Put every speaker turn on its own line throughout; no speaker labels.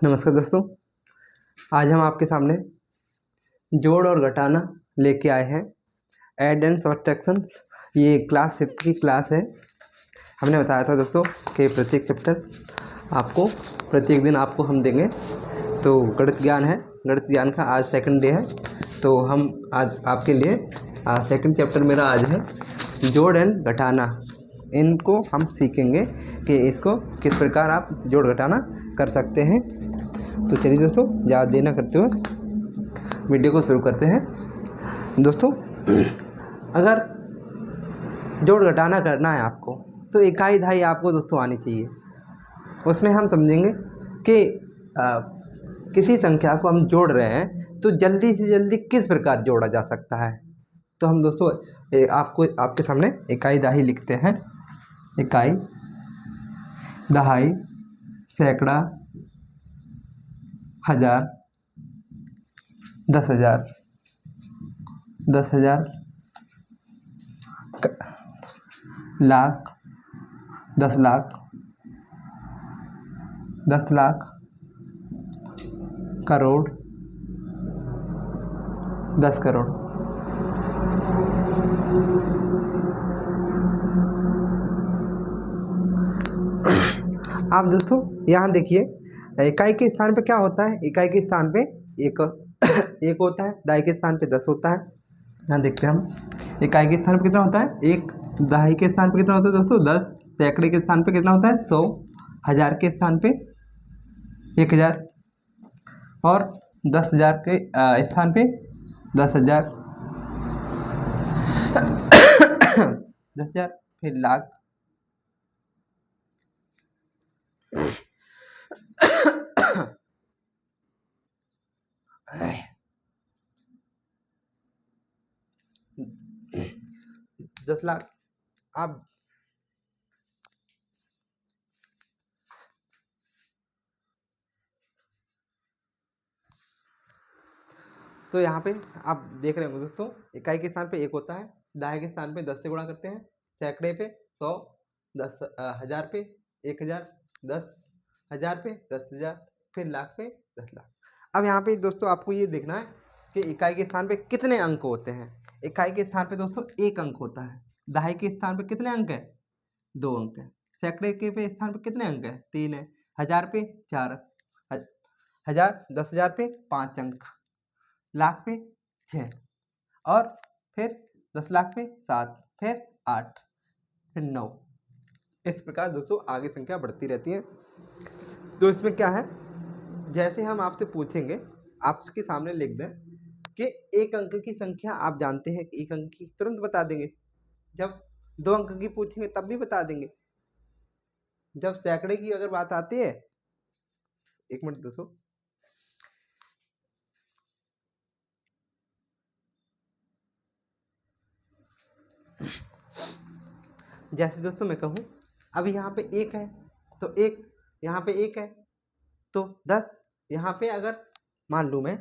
नमस्कार दोस्तों, आज हम आपके सामने जोड़ और घटाना लेके आए हैं। ऐड एंड सब्ट्रैक्शंस, ये क्लास 5 की क्लास है। हमने बताया था दोस्तों कि प्रत्येक चैप्टर आपको प्रत्येक दिन आपको हम देंगे। तो गणित ज्ञान है, गणित ज्ञान का आज सेकंड डे है। तो हम आज आपके लिए सेकंड चैप्टर मेरा आज है जोड़ एंड घटाना। इनको हम सीखेंगे कि इसको किस प्रकार आप जोड़ घटाना कर सकते हैं। तो चलिए दोस्तों, ज़्यादा देर न करते हुए वीडियो को शुरू करते हैं। दोस्तों, अगर जोड़ घटाना करना है आपको तो इकाई दहाई आपको दोस्तों आनी चाहिए। उसमें हम समझेंगे कि किसी संख्या को हम जोड़ रहे हैं तो जल्दी से जल्दी किस प्रकार जोड़ा जा सकता है। तो हम दोस्तों आपके सामने इकाई दहाई लिखते हैं। इकाई दहाई, सैकड़ा, हजार, 10,000, 10,000, लाख, 10 लाख, 10 लाख, करोड़, 10 करोड़। आप दोस्तों यहाँ देखिए, इकाई के स्थान पे क्या होता है। इकाई के स्थान पे एक एक होता है, दहाई के स्थान पे 10 होता है। यहाँ देखते हैं हम इकाई के स्थान पे कितना होता है 1, दहाई के स्थान पे कितना होता है दोस्तों 10, सैकड़े के स्थान पे कितना होता है 100, हजार के स्थान पे 1000 और 10,000 के स्थान पे 10,000 10,000, फिर लाख, दस लाख। आप तो यहाँ पे आप देख रहे होंगे दोस्तों, इकाई के स्थान पे 1 होता है, दहाई के स्थान पे 10 से गुणा करते हैं, सैकड़े पे 100, 10 हजार पे 1000, 10,000 पे 10,000, फिर लाख पे 10 लाख। अब यहाँ पे दोस्तों आपको ये देखना है कि इकाई के स्थान पे कितने अंक होते हैं। इकाई के स्थान पे दोस्तों 1 अंक होता है। दहाई के स्थान पे कितने अंक है 2 अंक है। सैकड़े के पे स्थान पे कितने अंक है 3 है। हजार पे 4, हजार 10,000 पे 5 अंक, लाख पे 6, और फिर 10 लाख पे 7, फिर 8, फिर 9। इस प्रकार दोस्तों आगे संख्या बढ़ती रहती है। तो इसमें क्या है, जैसे हम आपसे पूछेंगे, आपके सामने लिख दें कि 1 अंक की संख्या आप जानते हैं, 1 अंक की तुरंत बता देंगे। जब 2 अंक की पूछेंगे तब भी बता देंगे। जब सैकड़े की अगर बात आती है, 1 मिनट दोस्तों, जैसे दोस्तों मैं कहूँ अभी यहाँ पे 1 है तो 1, यहाँ पे 1 है तो 10, यहाँ पे अगर मान लूँ मैं,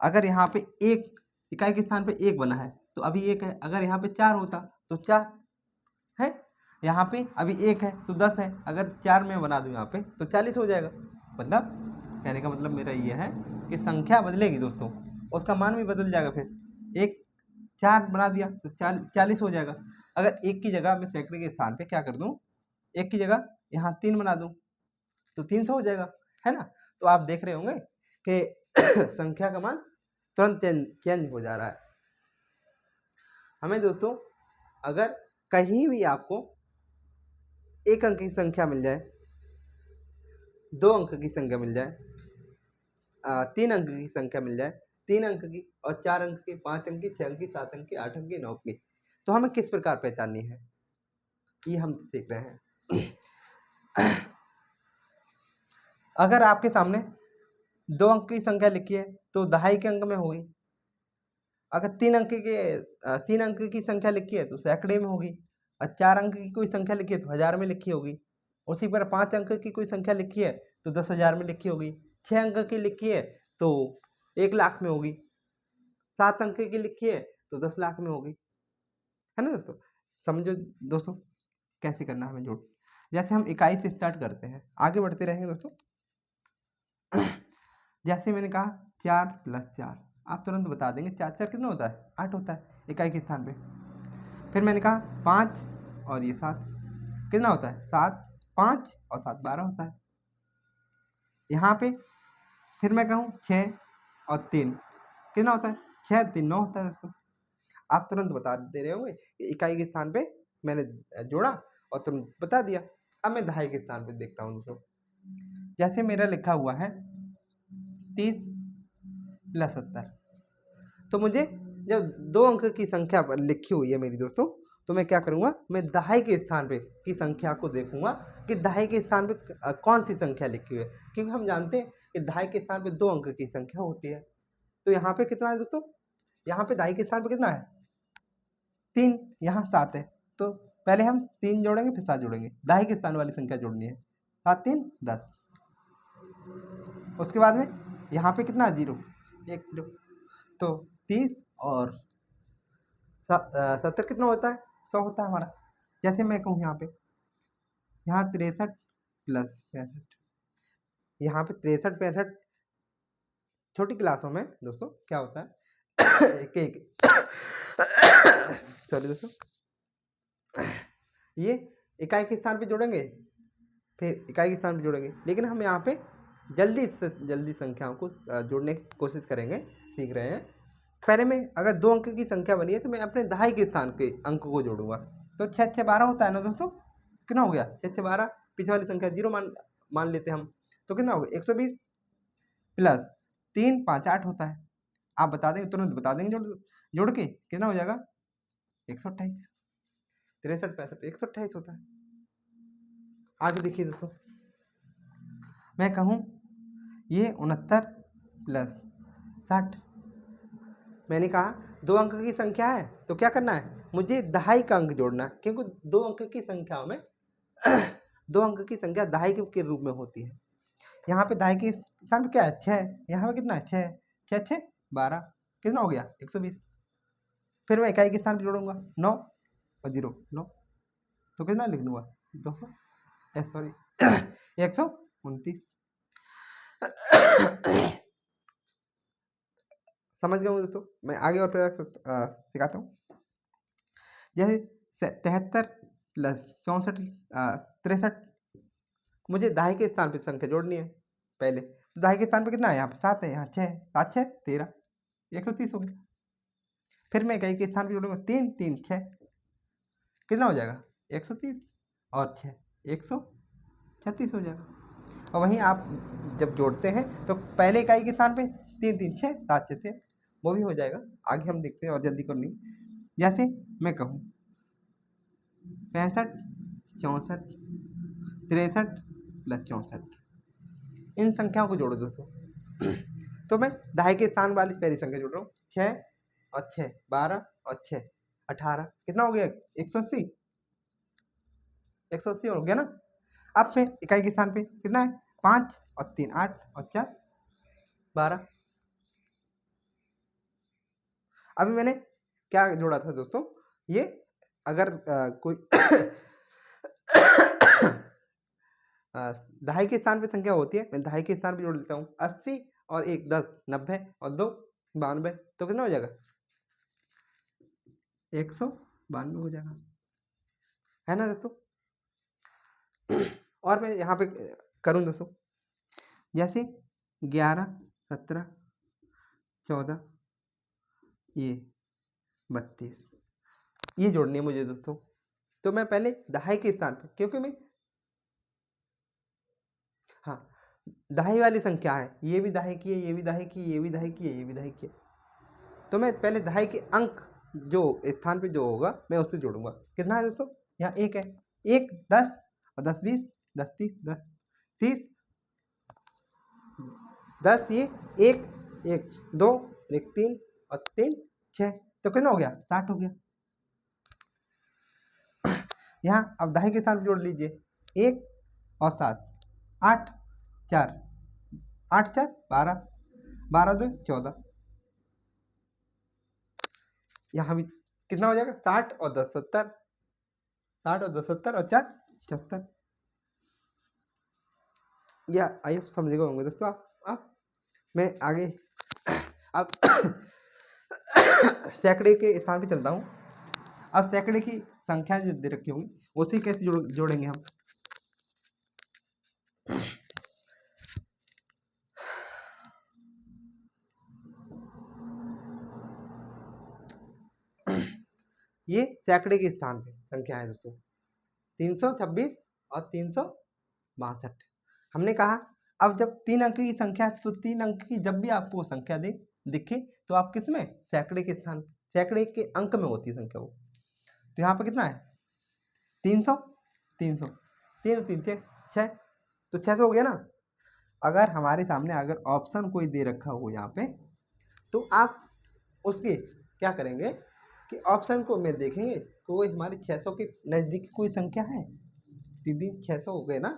अगर यहाँ पे 1 इकाई के स्थान पे 1 बना है तो अभी 1 है। अगर यहाँ पे 4 होता तो 4 है। यहाँ पे अभी 1 है तो 10 है। अगर 4 में बना दूँ यहाँ पे तो 40 हो जाएगा। मतलब कहने का मतलब मेरा ये है कि संख्या बदलेगी दोस्तों, उसका मान भी बदल जाएगा। फिर 1 4 बना दिया तो 40 हो जाएगा। अगर 1 की जगह मैं सैकड़े के स्थान पे क्या कर दूं, 1 की जगह यहाँ 3 बना दूं तो 300 हो जाएगा, है ना। तो आप देख रहे होंगे कि संख्या का मान तुरंत चेंज हो जा रहा है। हमें दोस्तों अगर कहीं भी आपको 1 अंक की संख्या मिल जाए, 2 अंक की संख्या मिल जाए, 3 अंक की संख्या मिल जाए, 3 अंक की और 4 अंक की, 5 अंक की, 6 अंक की, 7 अंक की, 8 अंक की, 9 की, तो हमें किस प्रकार पहचाननी है ये हम सीख रहे हैं। अगर आपके सामने 2 अंक की संख्या लिखी है तो दहाई के अंक में होगी। अगर 3 अंक की संख्या लिखी है तो सैकड़े में होगी, और 4 अंक की कोई संख्या लिखी है तो हजार में लिखी होगी। उसी पर 5 अंक की कोई संख्या लिखी है तो 10,000 में लिखी होगी। 6 अंक की लिखी है तो 1 लाख में होगी। 7 अंक की लिखी है तो 10 लाख में होगी, है ना दोस्तों। समझो दोस्तों कैसे करना हमें जोड़। जैसे हम इकाई से स्टार्ट करते हैं, आगे बढ़ते रहेंगे दोस्तों। जैसे मैंने कहा 4 + 4, आप तुरंत बता देंगे 4 4 कितना होता है, 8 होता है इकाई के स्थान पे। फिर मैंने कहा 5 और ये 7 कितना होता है, 7, 5 और 7 12 होता है। यहाँ पे फिर मैं कहूँ 6 और 3 कितना होता है, 6 3 9 होता है दोस्तों। आप तुरंत बता दे रहे होंगे कि इकाई के स्थान पे मैंने जोड़ा और तुरंत बता दिया। अब मैं दहाई के स्थान पे देखता हूँ दोस्तों, जैसे मेरा लिखा हुआ है 30 + 70, तो मुझे जब 2 अंक की संख्या पर लिखी हुई है मेरी दोस्तों, तो मैं क्या करूँगा, मैं दहाई के स्थान पे की संख्या को देखूंगा कि दहाई के स्थान पे कौन सी संख्या लिखी हुई है, क्योंकि हम जानते हैं कि दहाई के स्थान पे 2 अंक की संख्या होती है। तो यहाँ पे कितना है दोस्तों, यहाँ पे दहाई के स्थान पे कितना है 3, यहाँ 7 है, तो पहले हम 3 जोड़ेंगे फिर 7 जोड़ेंगे, दहाई के स्थान वाली संख्या जोड़नी है, 7 3 10। उसके बाद में यहाँ पे कितना है 0 1 0, तो 30 और 70 कितना होता है, 100 होता है हमारा। जैसे मैं कहूँ यहाँ पे, यहाँ 63 + 65, यहाँ पे 63 65 छोटी क्लासों में दोस्तों क्या होता है एक एक सॉरी दोस्तों, ये इकाई के स्थान पे जोड़ेंगे फिर इकाई के स्थान पे जोड़ेंगे, लेकिन हम यहाँ पे जल्दी से जल्दी संख्याओं को जोड़ने की कोशिश करेंगे, सीख रहे हैं। पहले में अगर 2 अंक की संख्या बनी है तो मैं अपने दहाई के स्थान के अंक को जोड़ूंगा, तो 6 6 12 होता है ना दोस्तों, कितना हो गया 6 6 12, पीछे वाली संख्या 0 मान लेते हम, तो कितना हो गया 120 + 3 5 8 होता है। आप बता देंगे, तुरंत बता देंगे जोड़ के कितना हो जाएगा 128, 63 65 128 होता है। आगे देखिए दोस्तों, मैं कहूँ ये 69 + 60, मैंने कहा 2 अंक की संख्या है तो क्या करना है, मुझे दहाई का अंक जोड़ना है, क्योंकि 2 अंक की संख्याओं में 2 अंक की संख्या दहाई के रूप में होती है। यहाँ पे दहाई के स्थान पे क्या है 6, यहाँ पे कितना है 6 6 6 12, कितना हो गया 120। फिर मैं इकाई के स्थान पे जोड़ूंगा 9 और 0 9, तो कितना लिख दूंगा 200 सॉरी 129। समझ गए दोस्तों, मैं आगे और प्रयास सिखाता हूँ। जैसे 73 + 64 63, मुझे दहाई के स्थान पे संख्या जोड़नी है पहले, तो दहाई के स्थान पे कितना है, यहाँ पे 7 है, यहाँ 6 है, 7 6 13 130 हो गया। फिर मैं इकाई के स्थान पे जोड़ूंगा 3 3 6, कितना हो जाएगा 130 और 6 136 हो जाएगा। और वहीं आप जब जोड़ते हैं तो पहले इकाई के स्थान पे 3 3 6 7 6 थे, वो भी हो जाएगा। आगे हम देखते हैं और जल्दी करनी। जैसे मैं कहूँ 65 64 63 + 64, इन संख्याओं को जोड़ो दोस्तों। तो मैं दहाई के स्थान वाली पहली संख्या जोड़ रहा हूँ, 6 और 6 12 और 6 18, कितना हो गया 180 180 हो गया ना। अब मैं इकाई के स्थान पे कितना है 5 और 3 8 और 4 12। अभी मैंने क्या जोड़ा था दोस्तों, ये अगर कोई दहाई के स्थान पे संख्या होती है, मैं दहाई के स्थान पे जोड़ लेता हूँ 80 और 1 10 90 और 2 92, तो कितना हो जाएगा 192 हो जाएगा, है ना दोस्तों। और मैं यहाँ पे करूँ दोस्तों, जैसे 11 17 14 ये 32, ये जोड़नी है मुझे दोस्तों। तो मैं पहले दहाई के स्थान पे, क्योंकि मैं हाँ दहाई वाली संख्या है, ये भी दहाई की है, ये भी दहाई की, ये भी दहाई की है, ये भी दहाई की है, तो मैं पहले दहाई के अंक जो स्थान पे जो होगा मैं उससे जोड़ूंगा। कितना है दोस्तों, यहाँ 1 है, 1 10 और 10 20 10 30 10 30 10 ये 1 1 2 1 3 और 3 6, तो कितना हो गया 60 हो गया। यहाँ अब दहाई के स्थान पे जोड़ लीजिए 1 और 7 8 4 8 4 12 12 2 14, यहाँ भी कितना हो जाएगा 60 और 10 70, 60 और 10 70 और 4 74। या आई समझ गए होंगे दोस्तों आप। मैं आगे अब सैकड़े के स्थान पे चलता हूँ। अब सैकड़े की संख्या जो दे रखी होंगी उसे कैसे जोड़ेंगे हम। ये सैकड़े के स्थान पे संख्या है दोस्तों 326 और 362। हमने कहा अब जब 3 अंक की संख्या है तो 3 अंक की जब भी आपको संख्या दिखे तो आप किस में, सैकड़े के स्थान, सैकड़े के अंक में होती है संख्या वो। तो यहाँ पे कितना है 300, 300, 3 3 6, तो 600 हो गया ना। अगर हमारे सामने अगर ऑप्शन कोई दे रखा हो यहाँ पे तो आप उसके क्या करेंगे कि ऑप्शन को में देखेंगे कोई हमारी 600 के नज़दीक कोई संख्या है। 3 600 हो गए ना,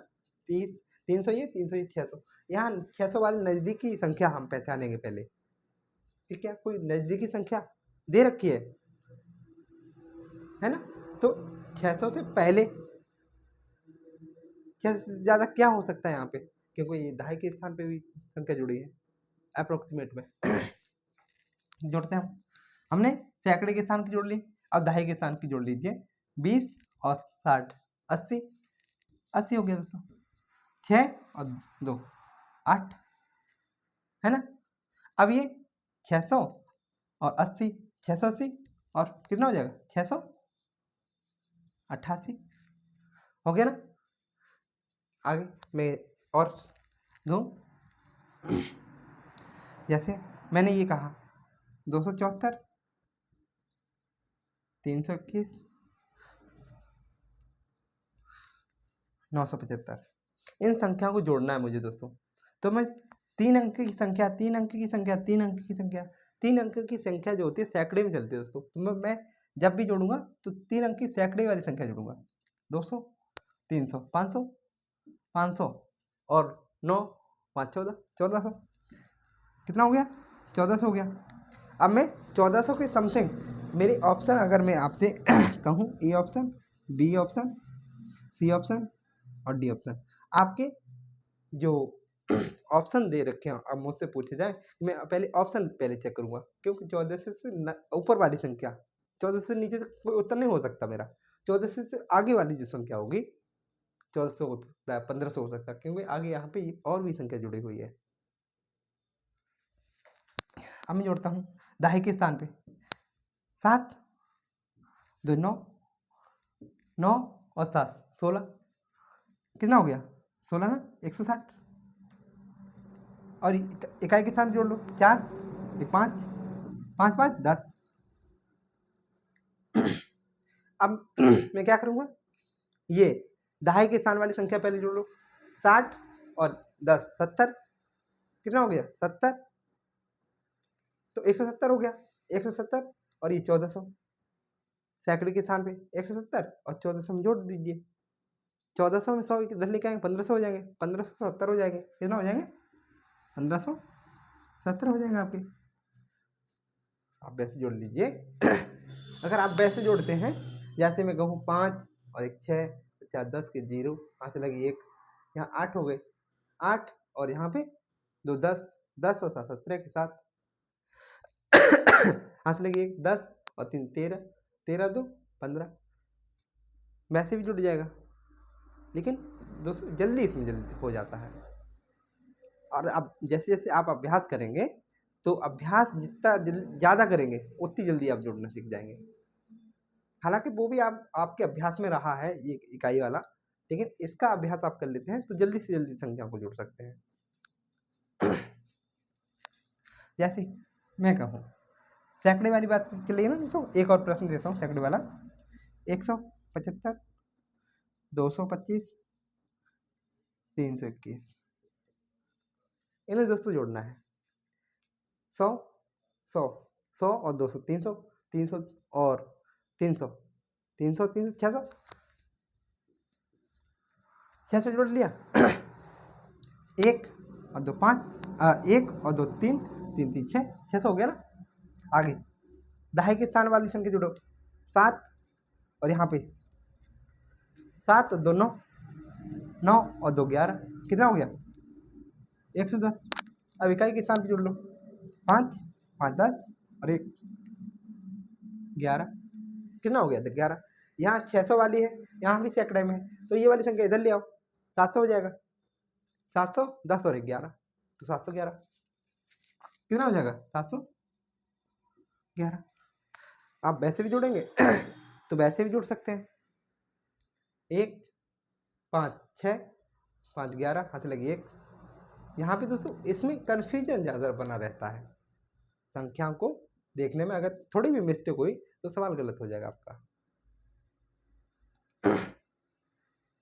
30 300 ये 300 ये 600, यहाँ 600 वाले नज़दीकी संख्या हम पहचानेंगे पहले। ठीक है, कोई नज़दीकी संख्या दे रखी है ना, तो 600 से पहले 600 से ज़्यादा क्या हो सकता है यहाँ पे, क्योंकि ये दहाई के स्थान पे भी संख्या जुड़ी है अप्रोक्सीमेट में। जोड़ते हैं हमने सैकड़े के स्थान की जोड़ ली, अब दहाई के स्थान की जोड़ लीजिए 20 और 60 80, 80 हो गया दोस्तों, 6 और 2 8 है ना। अब ये 600 और 80, 680 और कितना हो जाएगा 688 हो गया ना। आगे मैं और दूँ, जैसे मैंने ये कहा 274, 321, 975, इन संख्याओं को जोड़ना है मुझे दोस्तों। तो मैं 3 अंक की संख्या 3 अंक की संख्या 3 अंक की संख्या 3 अंक की संख्या जो होती है सैकड़े में चलती है दोस्तों। तो मैं जब भी जोड़ूंगा तो 3 अंक की सैकड़े वाली संख्या जोड़ूंगा। 200, 300, 500, 500 और 9 5 14, 1400, कितना हो गया 1400 हो गया। अब मैं 1400 के समथिंग मेरे ऑप्शन अगर मैं आपसे कहूँ, A option, B option, C option और डी ऑप्शन, आपके जो ऑप्शन दे रखे हैं अब मुझसे पूछे जाए, मैं पहले ऑप्शन पहले चेक करूंगा, क्योंकि 1400 से ऊपर वाली संख्या, 1400 से नीचे कोई उत्तर नहीं हो सकता मेरा। 1400 से आगे वाली जो संख्या होगी 1400 हो सकता है, 1500 हो सकता है, क्योंकि आगे यहाँ पे और भी संख्या जुड़ी हुई है। अब मैं जोड़ता हूँ दहाई के स्थान पे 7 2 9, 9 और 7 16, कितना हो गया 16 ना, 160। और इकाई के स्थान जोड़ लो 4 1 5 5 5 10। अब मैं क्या करूँगा, ये दहाई के स्थान वाली संख्या पहले जोड़ लो 60 और 10 70, कितना हो गया 70, तो 170 हो गया 170 और ये 1400, सैकड़े के स्थान पे 170 और 1400 में जोड़ दीजिए। 1400 में 100 इधर लेके आएंगे 1500 हो जाएंगे, 1570 हो जाएंगे, कितना हो जाएंगे 1570 हो जाएंगे आपके। आप वैसे जोड़ लीजिए। अगर आप वैसे जोड़ते हैं जैसे मैं कहूँ 5 और 1 6 4 10 के 0, यहाँ से लगी 1, यहाँ 8 हो गए 8 और यहाँ पे 2 10 10 और 7 17 के साथ, यहाँ से लगी 1 10 और 3 13 13 2 15, वैसे भी जुड़ जाएगा, लेकिन दोस्तों जल्दी इसमें जल्दी हो जाता है। और अब जैसे जैसे आप अभ्यास करेंगे तो अभ्यास जितना ज़्यादा करेंगे उतनी जल्दी आप जुड़ना सीख जाएंगे। हालांकि वो भी आपके अभ्यास में रहा है ये इकाई वाला, लेकिन इसका अभ्यास आप कर लेते हैं तो जल्दी से जल्दी संख्या को जोड़ सकते हैं। जैसे मैं कहूँ सैकड़े वाली बात चलिए ना दोस्तों, एक और प्रश्न देता हूँ सैकड़े वाला 175 225 321, इन्हें दोस्तों जोड़ना है 100 100 100 और 200 300 300 और 300 300 300 600 600 जोड़ लिया। 1 और 2 5, 1 और 2 3 3 3 6, 600 हो गया ना। आगे दहाई के स्थान वाली संख्या जोड़ो 7 और यहाँ पे 7 और 2 9, 9 और 2 11, कितना हो गया 110। अब इकाई के स्थान पे जोड़ लो, 5 5 10 और 1 11, कितना हो गया 11। यहाँ 600 वाली है, यहाँ भी सैकड़े में है, तो ये वाली संख्या इधर ले आओ, 700 हो जाएगा। 700 10 और 11 तो 711, कितना हो जाएगा 711। आप वैसे भी जोड़ेंगे तो वैसे भी जोड़ सकते हैं, 1 5 6 5 11 हाथ लगी 1। यहाँ पे दोस्तों इसमें कन्फ्यूजन ज़्यादा बना रहता है, संख्याओं को देखने में अगर थोड़ी भी मिस्टेक हुई तो सवाल गलत हो जाएगा आपका।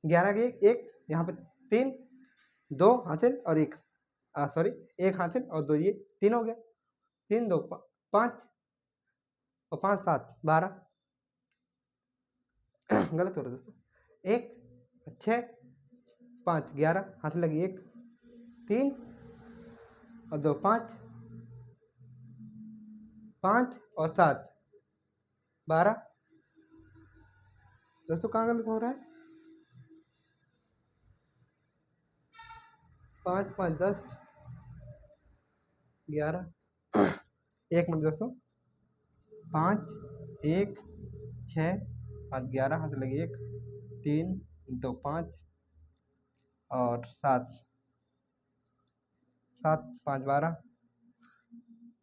11 के 1 यहाँ पे 3 2 हासिल और 1 सॉरी 1 हासिल और 2 ये 3 हो गया, 3 2 5 और 5 7 12 गलत हो रहा है दोस्तों। 1 6 5 11 हाथ लगी 1 3 और 2 5 5 और 7 12 दोस्तों कहाँ गलत हो रहा है, 5 5 10 11 एक मिनट दोस्तों, 5 1 6 5 11 हाथ लगी 1 3 2 5 और 7 7 5 12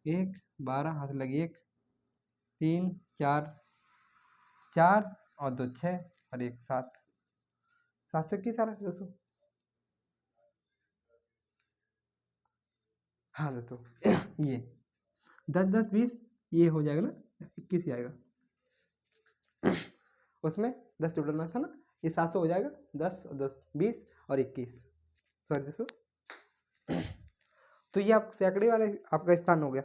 1 12 हाथ लगी 1 3 4 4 और 2 6 और 1 7 721 आ रहा है दोस्तों। हाँ दोस्तों ये 10 10 20 ये हो जाएगा ना, 21 ही आएगा, उसमें 10 जोड़ना था ना, ये 700 हो जाएगा, 10 और 10 20 और 21 सॉरी दोस्तों। तो ये आप सैकड़े वाले आपका स्थान हो गया।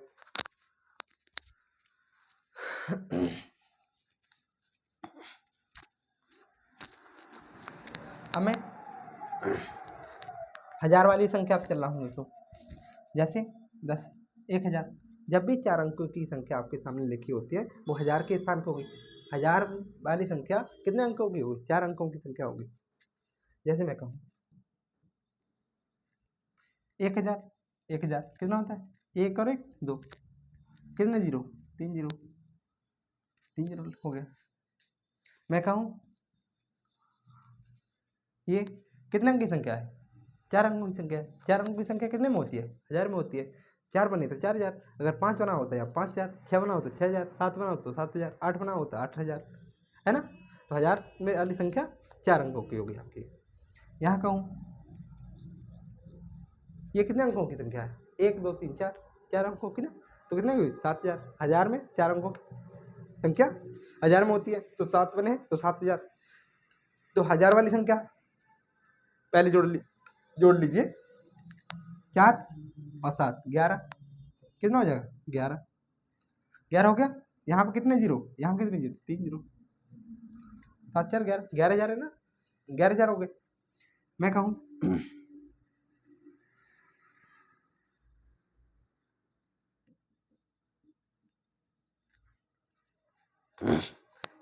अब मैं 1000 वाली संख्या पे चल रहा हूँ दोस्तों, जैसे 10 1000, जब भी 4 अंकों की संख्या आपके सामने लिखी होती है वो 1000 के स्थान पर होगी। 1000 वाली संख्या कितने अंकों की होगी, 4 अंकों की संख्या होगी। जैसे मैं कहूँ 1000 1000 कितना होता है, 1 और 1 2, कितने जीरो 3 जीरो 3 जीरो हो गया। मैं कहूँ ये कितने अंक की संख्या है, 4 अंकों की संख्या है। 4 अंकों की संख्या कितने में होती है, 1000 में होती है। 4 बनी तो 4000, अगर 5 बना होता है 5000, 6 बना होता 6000, 7 बना होता 7000, 8 बना होता 8000, है ना। तो 1000 में वाली संख्या 4 अंकों की होगी आपकी। यहाँ कहूँ ये कितने अंकों की संख्या है, 1 2 3 4, 4 अंकों की ना, तो कितने हुई 7000। 1000 में 4 अंकों की संख्या 1000 में होती है तो 7 बने तो 7000। तो 1000 वाली संख्या पहले जोड़ लीजिए, 4 और 7 11, कितना हो जाएगा 11 11 हो गया। यहाँ पे कितने जीरो, यहाँ पे कितने जीरो 3 जीरो, 7 4 11 11000 है ना, 11000 हो गए। मैं कहूँ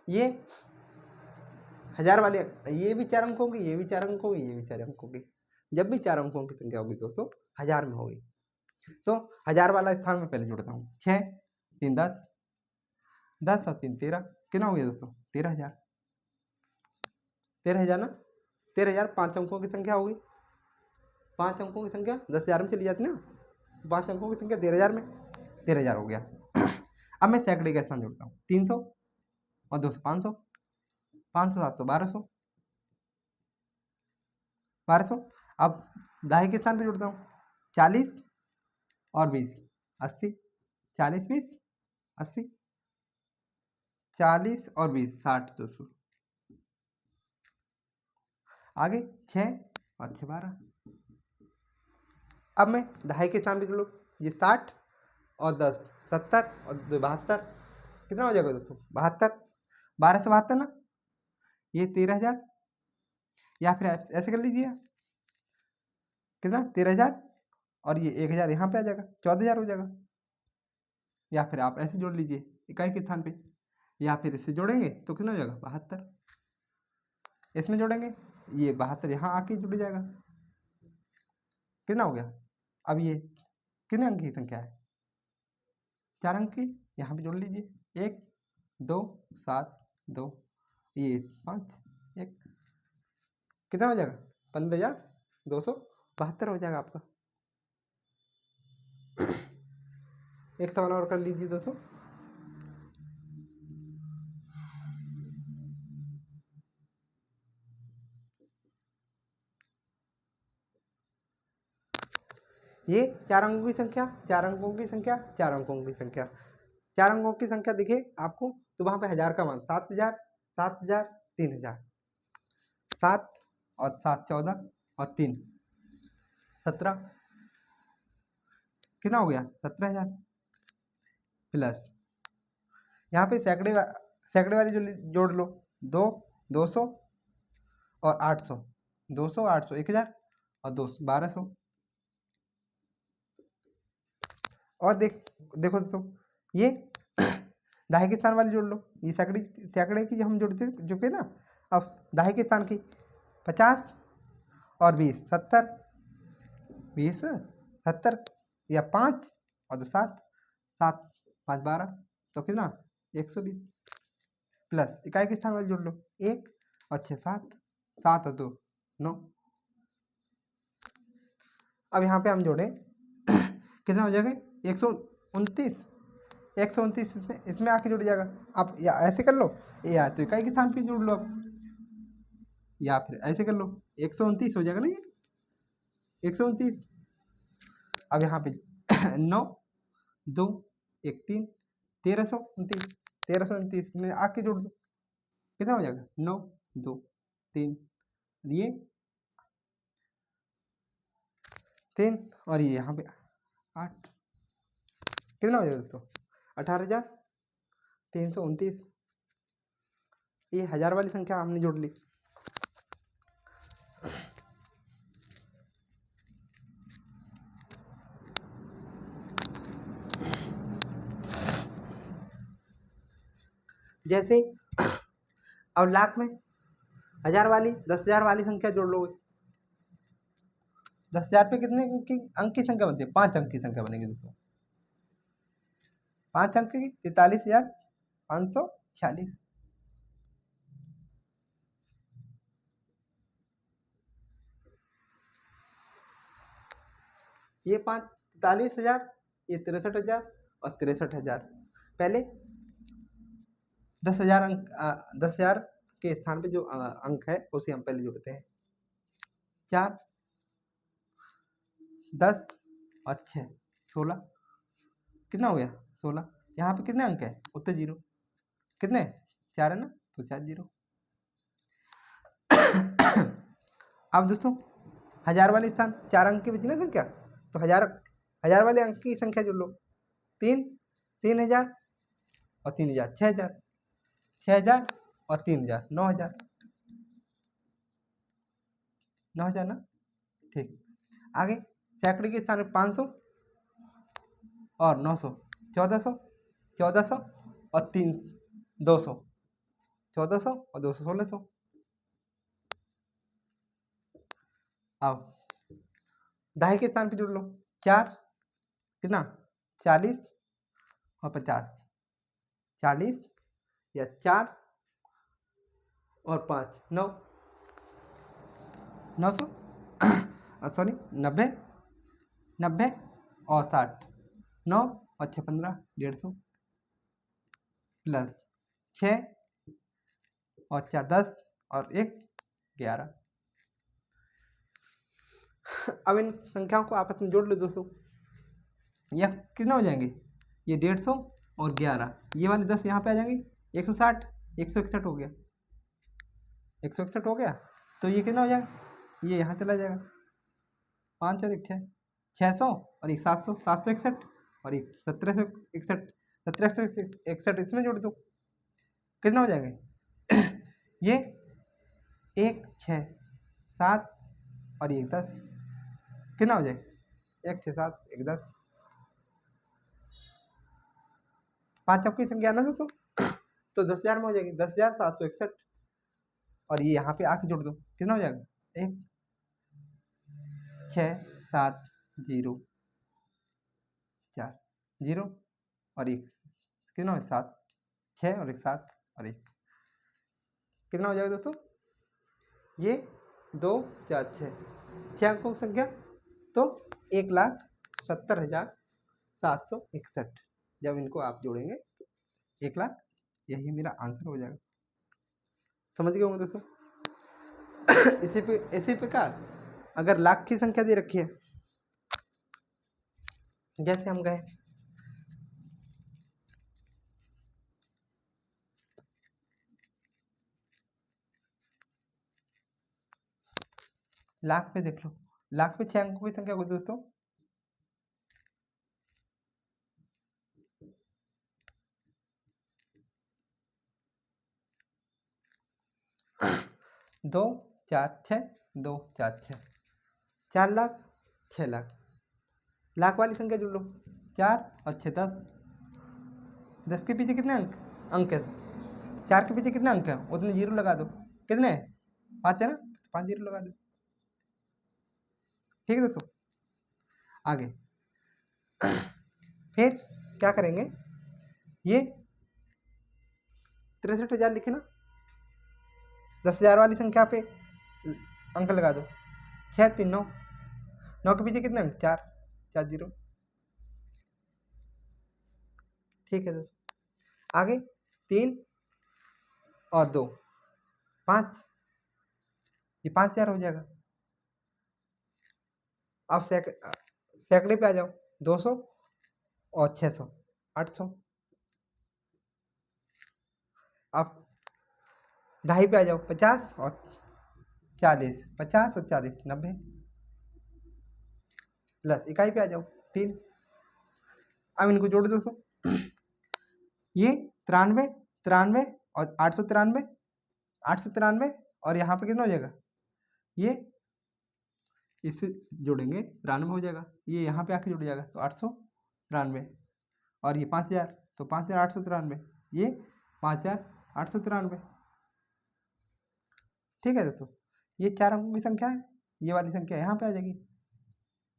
ये 1000 वाले, ये भी 4 अंकों की, ये भी 4 अंकों की, ये भी 4 अंकों की। जब भी 4 अंकों की संख्या होगी दोस्तों 1000 में होगी। तो 1000 वाला स्थान में पहले जोड़ता हूँ, 6 3 10, 10 और 3 13, कितना हो गया दोस्तों 13000। 13000 ना, 13000 5 अंकों की संख्या होगी। 5 अंकों की संख्या 10000 में चली जाती ना, 5 अंकों की संख्या 13000 में, 13000 हो गया। अब मैं सैकड़े का स्थान जोड़ता हूँ, 300 और 200 500, 500 700 1200 1200। अब दहाई के स्थान पे जोड़ता हूँ, 40 और 20 80, 40 20 80, 40 और 20 60 200, आगे 6 और 6 12। अब मैं दहाई के स्थान पे जोड़ लो, ये 60 और 10 70 और 2 72, कितना हो जाएगा दोस्तों 72, 1272 ना, ये 13000, या फिर ऐसे कर लीजिए, कितना 13000 और ये 1000 यहाँ पे आ जाएगा, 14000 हो जाएगा। या फिर आप ऐसे जोड़ लीजिए इकाई के स्थान पे, या फिर इससे जोड़ेंगे तो कितना हो जाएगा 72, इसमें जोड़ेंगे ये 72 यहाँ आके जुड़ जाएगा, कितना हो गया। अब ये कितने अंक की संख्या है? 4 अंक की। यहाँ पे जोड़ लीजिए, 1 2 7 2, ये 5 1, कितना हो जाएगा? 15,272 हो जाएगा आपका। एक सवाल और कर लीजिए दोस्तों। ये 4 अंकों की संख्या, 4 अंकों की संख्या, 4 अंकों की संख्या, 4 अंकों की संख्या दिखे आपको तो वहां पे हजार का मान 7,000, 7,000, 3,000, 7 और 7 14 और 3 17, कितना हो गया? 17,000 प्लस यहाँ पे सैकड़े वाली जोड़ लो, 2 200 और 800, 200 800 1000 और 200 1200। और देखो दोस्तों, ये दाहिने के स्थान वाली जोड़ लो, ये सैकड़े की जो हम जोड़ते चुके ना, अब दाहिने के स्थान की 50 और 20 70, 20 70 या 5 और 2 7 7 5 12, तो कितना? 120 प्लस इकाई के स्थान वाली जोड़ लो, 1 और 6 7 7 और 2 9। अब यहाँ पे हम जोड़ें कितना हो जाएगा? 129, 129 इसमें आके जुड़ जाएगा। आप या ऐसे कर लो, या तो इकाई के स्थान पे जोड़ लो आप, या फिर ऐसे कर लो, 129 हो जाएगा ना ये 129। अब यहाँ पे 9 2 1 3 1329, 1329 में आके जोड़ दो, कितना हो जाएगा? 9 2 3, ये 3 और ये यहाँ पे 8, कितना हो जाएगा दोस्तों? 18,329। ये हजार वाली संख्या हमने जोड़ ली। जैसे अब लाख में हजार वाली 10,000 वाली संख्या जोड़ लोगे, 10,000 पे कितने अंक की संख्या बनती है? 5 अंक की संख्या बनेगी दोस्तों, 5 अंक की 43,546। ये 43,000, ये 63,000 और 63,000। पहले 10,000 अंक 10,000 के स्थान पे जो अंक है उसे हम पहले जोड़ते हैं। 4 10 और 6 16, कितना हो गया? 16। यहाँ पे कितने अंक है? उत्तर 0, कितने? 4 है ना, तो 4 0। अब दोस्तों हजार वाले स्थान 4 अंक की बची ना संख्या, तो हजार वाले अंक की संख्या जोड़ लो, 3 3,000 और 3,000 6,000, 6,000 और 3,000 9,000, 9,000 ना, ठीक। आगे सैकड़े के स्थान में 500 और 900, 1,400 1,400 और 200, 1,400 और 200 1,600। अब दाहिने के स्थान पे जोड़ लो, 4 कितना? 40 और 50, 40 या 4 और 5 9 900 सॉरी 90 90 और 60, 9 और 6 15 150 प्लस 6 और 4 10 और 1 11। अब इन संख्याओं को आपस में जोड़ लो दोस्तों, यह कितना हो जाएंगे? ये 150 और 11, ये वाले 10 यहाँ पे आ जाएंगे, 160 161 हो गया, 161 हो गया। तो ये कितना हो जाएगा? ये यहाँ चला जाएगा, 5 और 1 6, 600 और एक 700 761 और एक 1761, 1761 इसमें जोड़ दो, कितना हो जाएंगे? ये 1 6 7 और एक 10, कितना हो जाएगा? 1 6 7 1 10, 5 अंक की संख्या ना दोस्तों, तो 10,000 में हो जाएगी 10,761 और ये यहाँ पे आके जोड़ दो, कितना हो जाएगा? 1 6 7 0 0 और 1, कितना हो 7, 6 और 1 7 और 1, कितना हो जाएगा दोस्तों? ये 2 4 6 अंकों की संख्या, तो 1,70,761। जब इनको आप जोड़ेंगे तो 1 लाख, यही मेरा आंसर हो जाएगा। समझ गए होंगे दोस्तों? इसी प्रकार अगर लाख की संख्या दे रखी है, जैसे हम गए लाख में, देख लो लाख में 6 अंकों की संख्या होगी दोस्तों, दो 4 6 2 4 6, 4 लाख 6 लाख। लाख वाली संख्या जुड़ लो, 4 और 6 10, 10 के पीछे कितने अंक है? 4 के पीछे कितने अंक है? उतने जीरो लगा दो। कितने? 5 है ना, 5 जीरो लगा दो। ठीक है दोस्तों, आगे फिर क्या करेंगे, ये 63,000 लिखे ना, 10,000 वाली संख्या पे अंक लगा दो, 6 3 9, 9 के पीछे कितने अंक? 4 4 जीरो। ठीक है दोस्तों, आगे 3 और 2 5, ये 5,000 हो जाएगा। अब सैकड़े पे आ जाओ, 200 और 600 800। अब दहाई पे आ जाओ, 50 और 40, 50 और 40 90, प्लस इकाई पे आ जाओ 3। अब इनको जोड़ दो दोस्तों, ये 93 93 और 893 893, और यहाँ पे कितना हो जाएगा, ये इससे जोड़ेंगे 93 हो जाएगा, ये यहाँ पे आके जुड़ जाएगा तो 893, और ये 5,000 तो 5,893, ये 5,893। ठीक है दोस्तों, ये 4 अंकों की संख्या है, ये वाली संख्या यहाँ पे आ जाएगी,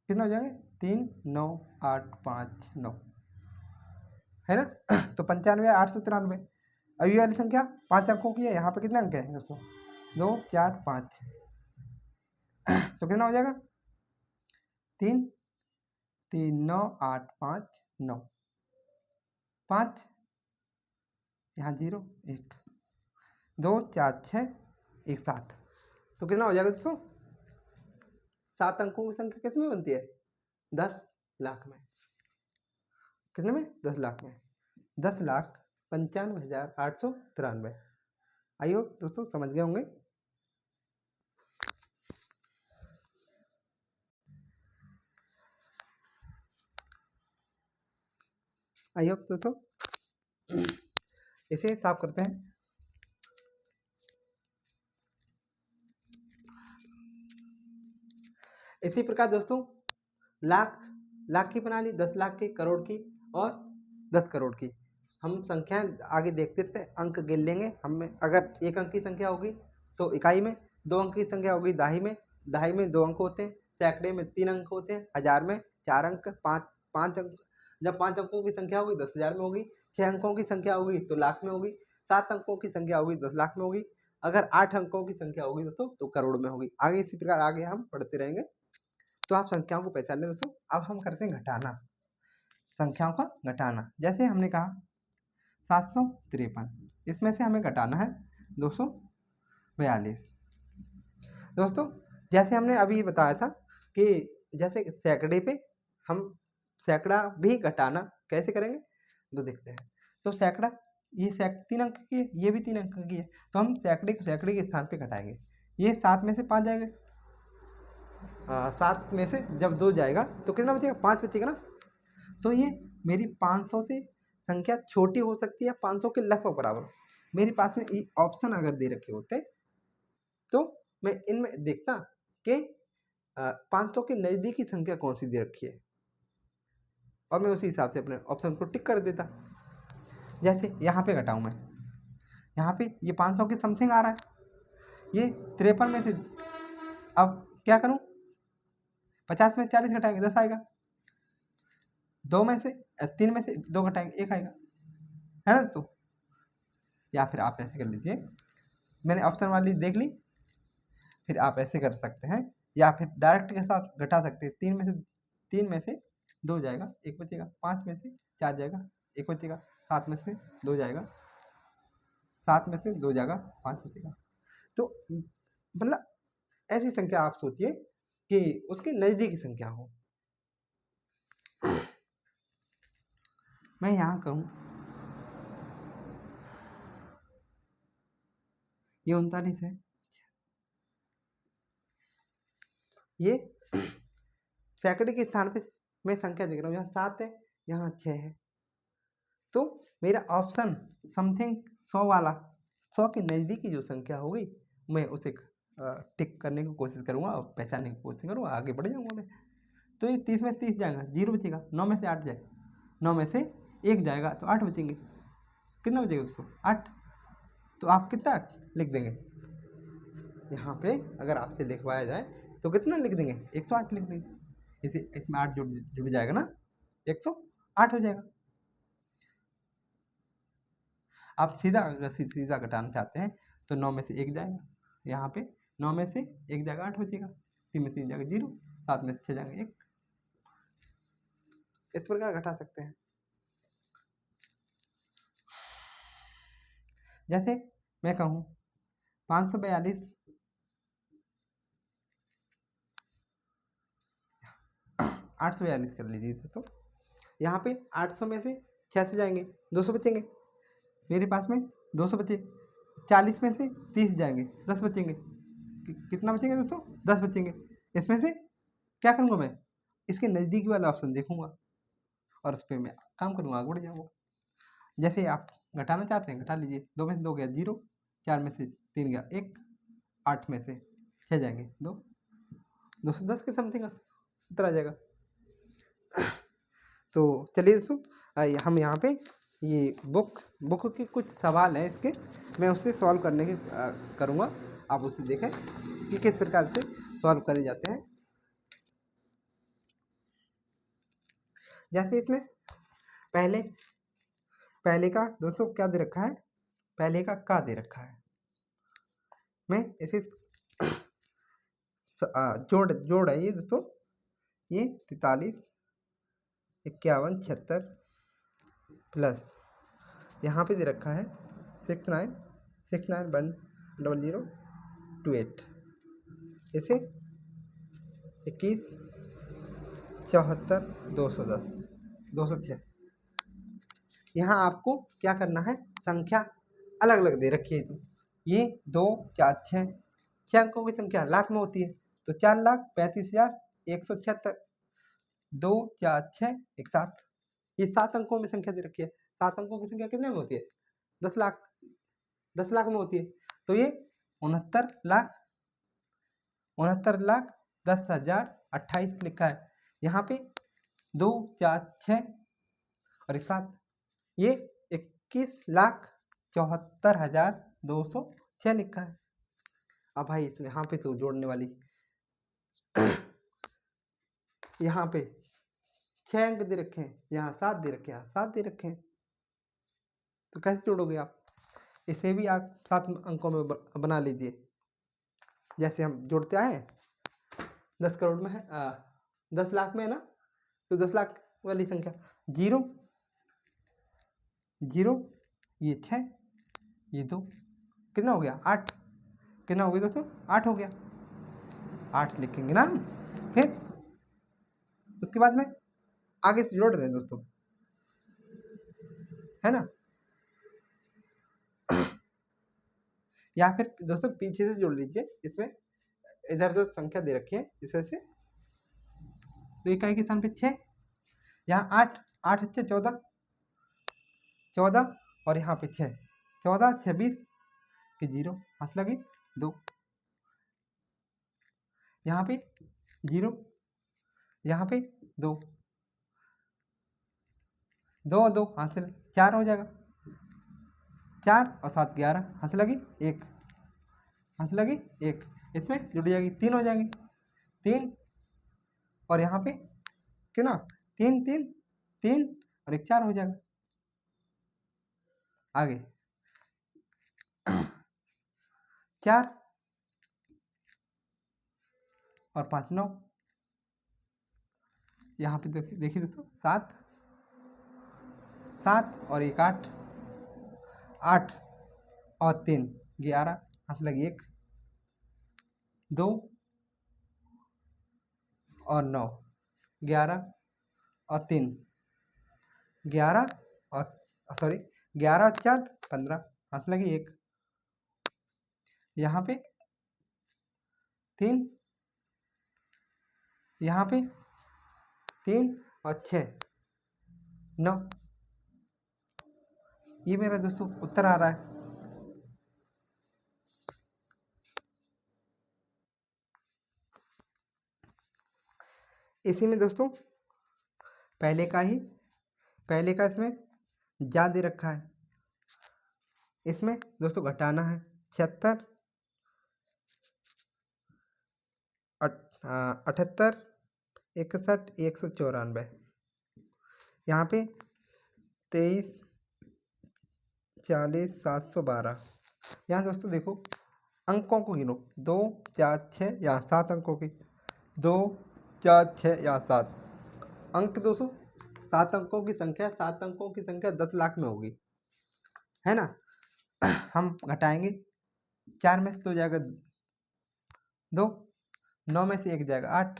कितना हो जाएगा 3 9 8 5 9, है ना। तो 95,893। अब ये वाली संख्या 5 अंकों की है, यहाँ पे कितने अंक है दोस्तों? 2 4 5, तो कितना हो जाएगा 3 3 9 8 5 9, 5 यहाँ 0 1 2 4 6 1 7, तो कितना हो जाएगा दोस्तों? 7 अंकों की संख्या किस में बनती है? 10 लाख में। कितने में? 10 लाख में। 10,95,893। आई होप दोस्तों समझ गए होंगे। आई होप दोस्तों, इसे साफ करते हैं। इसी प्रकार दोस्तों लाख की बना ली, 10 लाख की, करोड़ की और 10 करोड़ की। हम संख्याएं आगे देखते थे, अंक गिन लेंगे। हमें अगर 1 अंक की संख्या होगी तो इकाई में, 2 अंक की संख्या होगी दहाई में 2 अंक होते हैं, सैकड़े में 3 अंक होते हैं, हजार में 4 अंक, 5 अंक। जब 5 अंकों की संख्या होगी 10,000 में होगी, 6 अंकों की संख्या होगी तो लाख में होगी, 7 अंकों की संख्या होगी 10 लाख में होगी, अगर 8 अंकों की संख्या होगी दोस्तों तो करोड़ में होगी। आगे इसी प्रकार आगे हम पढ़ते रहेंगे। तो आप संख्याओं को पहचान लें दोस्तों। अब हम करते हैं घटाना, संख्याओं का घटाना। जैसे हमने कहा 753, इसमें से हमें घटाना है 242। दोस्तों जैसे हमने अभी बताया था कि जैसे सैकड़े पे हम सैकड़ा भी घटाना कैसे करेंगे, तो देखते हैं। तो सैकड़ा, ये 3 अंक की है, ये भी 3 अंक की है, तो हम सैकड़े को सैकड़े के स्थान पे घटाएंगे। ये 7 में से 5 जाएगा, 7 में से जब 2 जाएगा तो कितना बचेगा? 5 बचेगा ना। तो ये मेरी 500 से संख्या छोटी हो सकती है, 500 के लगभग बराबर। मेरे पास में ऑप्शन अगर दे रखे होते तो मैं इनमें देखता कि 500 के नज़दीकी संख्या कौन सी दे रखी है, और मैं उसी हिसाब से अपने ऑप्शन को टिक कर देता। जैसे यहाँ पे घटाऊँ मैं, यहाँ पे ये 500 के समथिंग आ रहा है, ये 53 में से अब क्या करूँ? 50 में 40 घटाएंगे 10 आएगा, 2 में से 3 में से 2 घटाएंगे 1 आएगा, है ना। तो या फिर आप ऐसे कर लीजिए, मैंने ऑप्शन वाली देख ली, फिर आप ऐसे कर सकते हैं या फिर डायरेक्ट के साथ घटा सकते हैं। 3 में से 2 जाएगा 1 बचेगा, 5 में से 4 जाएगा 1 बचेगा, 7 में से 2 जाएगा 7 में से 2 जाएगा 5 बचेगा। तो मतलब ऐसी संख्या आप सोचिए कि उसके नज़दीकी संख्या हो। मैं यहाँ कहूँ ये 39 है, ये सैकड़े के स्थान पे मैं संख्या देख रहा हूँ, यहाँ 7 है यहाँ 6 है, तो मेरा ऑप्शन समथिंग 100 वाला 100 के नज़दीकी जो संख्या होगी मैं उसे टिक करने की कोशिश करूँगा और पहचानने की कोशिश करूँगा, आगे बढ़ जाऊँगा मैं। तो ये 30 में से 30 जाएगा 0 बचेगा, 9 में से 8 जाए 9 में से 1 जाएगा तो 8 बचेंगे, कितना बचेगा दोस्तों 8। तो आप कितना लिख देंगे यहाँ पे, अगर आपसे लिखवाया जाए तो कितना लिख देंगे 108 लिख देंगे, इसे इसमें 8 जुड़ जाएगा ना 108 हो जाएगा। आप सीधा अगर सीधा घटाना चाहते हैं तो 9 में से 1 जाएगा, यहाँ पे 9 में से 1 जाएगा 8 बचेगा, 3 में 3 जाएगा 0, 7 में से 6 जाएगा 1, इस प्रकार घटा सकते हैं। जैसे मैं कहूँ 542 842 कर लीजिए दोस्तों, यहाँ पे 800 में से 600 जाएंगे 200 बचेंगे, मेरे पास में 200 बचे, 40 में से 30 जाएंगे 10 बचेंगे, कितना बचेंगे दोस्तों 10 बचेंगे। इसमें से क्या करूँगा मैं, इसके नज़दीकी वाला ऑप्शन देखूंगा और उस पर मैं काम करूँगा, आगे बढ़ जाऊँगा। जैसे आप घटाना चाहते हैं घटा लीजिए, 2 में से 2 गया 0, 4 में से 3 गया 1, 8 में से 6 जाएंगे 2, 210 के समथिंग उतना आ जाएगा। तो चलिए दोस्तों हम यहाँ पे ये बुक के कुछ सवाल हैं इसके, मैं उससे सॉल्व करने की करूँगा, आप उससे देखें कि किस प्रकार से सॉल्व करे जाते हैं। जैसे इसमें पहले का दोस्तों क्या दे रखा है, पहले का का दे रखा है, मैं इसे जोड़ है ये दोस्तों, ये 43 51 76 प्लस यहाँ पे दे रखा है 69610028, इसे 21 74 210 206। यहाँ आपको क्या करना है, संख्या अलग अलग दे रखी है, तो ये 2 4 6 अंकों की संख्या लाख में होती है, तो 4,35,176 2 4 6 1 7, ये 7 अंकों में संख्या दे रखी है। 7 अंकों की संख्या कितने में होती है 10 लाख, 10 लाख में होती है, तो ये 69,10,028 लिखा है। यहाँ पे 2 4 6 और 1 7, ये 21,74,206 लिखा है। अब भाई इसमें यहाँ पे तो जोड़ने वाली यहाँ पे 6 अंक दे रखे हैं, यहाँ 7 दे रखे हैं, यहाँ 7 दे रखे हैं, तो कैसे जोड़ोगे आप, इसे भी आप 7 अंकों में बना लीजिए। जैसे हम जोड़ते आए 10 करोड़ में है 10 लाख में है ना, तो 10 लाख वाली संख्या 0 0 ये 6 ये 2, कितना हो गया 8, कितना हो गया दोस्तों 8 हो गया, 8 लिखेंगे ना। फिर उसके बाद में आगे से जोड़ रहे हैं दोस्तों, है ना, या फिर दोस्तों पीछे से जोड़ लीजिए, इसमें इधर जो संख्या दे रखी है इस वजह से, तो इकाई के स्थान पे 6, यहाँ 8 8 अच्छे 14 और यहाँ पे 6 14 26 के 0 हाथ लगे 2, यहाँ पे 0 यहाँ पे 2 2 2 हासिल 4 हो जाएगा, 4 और 7 11 हाथ लगी 1, हाथ लगी 1, इसमें जुड़ जाएगी 3 हो जाएंगे 3, और यहाँ पे कितना 3 3 3 और एक 4 हो जाएगा। आगे 4 और 5 9। यहाँ पे देखिए दोस्तों 7 7 और एक 8 8 और 3 11, हाथ लगी 1 2 और 9 11 और 3 11 और 11 और 4 15, हाथ लगी 1। यहाँ पे 3, यहाँ पे 3 और 6 9। ये मेरा दोस्तों उत्तर आ रहा है। इसी में दोस्तों पहले का इसमें जा दे रखा है। इसमें दोस्तों घटाना है 76 78 61 194। यहाँ पे 23 40 712। यहाँ दोस्तों देखो अंकों को गिनो 2 4 6 या 7 अंकों की 2 4 6 या 7 अंक। दोस्तों 7 अंकों की संख्या 7 अंकों की संख्या 10 लाख में होगी, है ना। हम घटाएंगे 4 में से 2 जाएगा 2, 9 में से 1 जाएगा 8,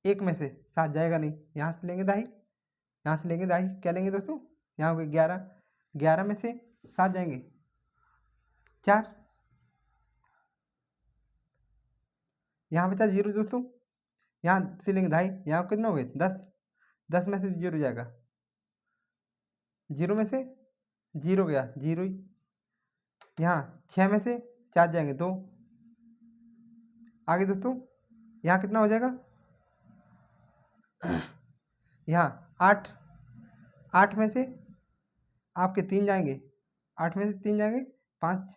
1 में से 7 जाएगा नहीं, यहाँ से लेंगे दाही, यहाँ से लेंगे दाही, क्या लेंगे दोस्तों, यहाँ पे 11, 11 में से 7 जाएंगे 4, यहाँ बचा 0 दोस्तों, यहाँ से लेंगे दाही, यहाँ कितना हो गए 10, 10 में से 0 जाएगा, 0 में से 0 गया 0 ही, यहाँ 6 में से 4 जाएंगे 2। आगे दोस्तों यहाँ कितना हो जाएगा, यहाँ 8, 8 में से आपके 3 जाएंगे, 8 में से 3 जाएंगे 5,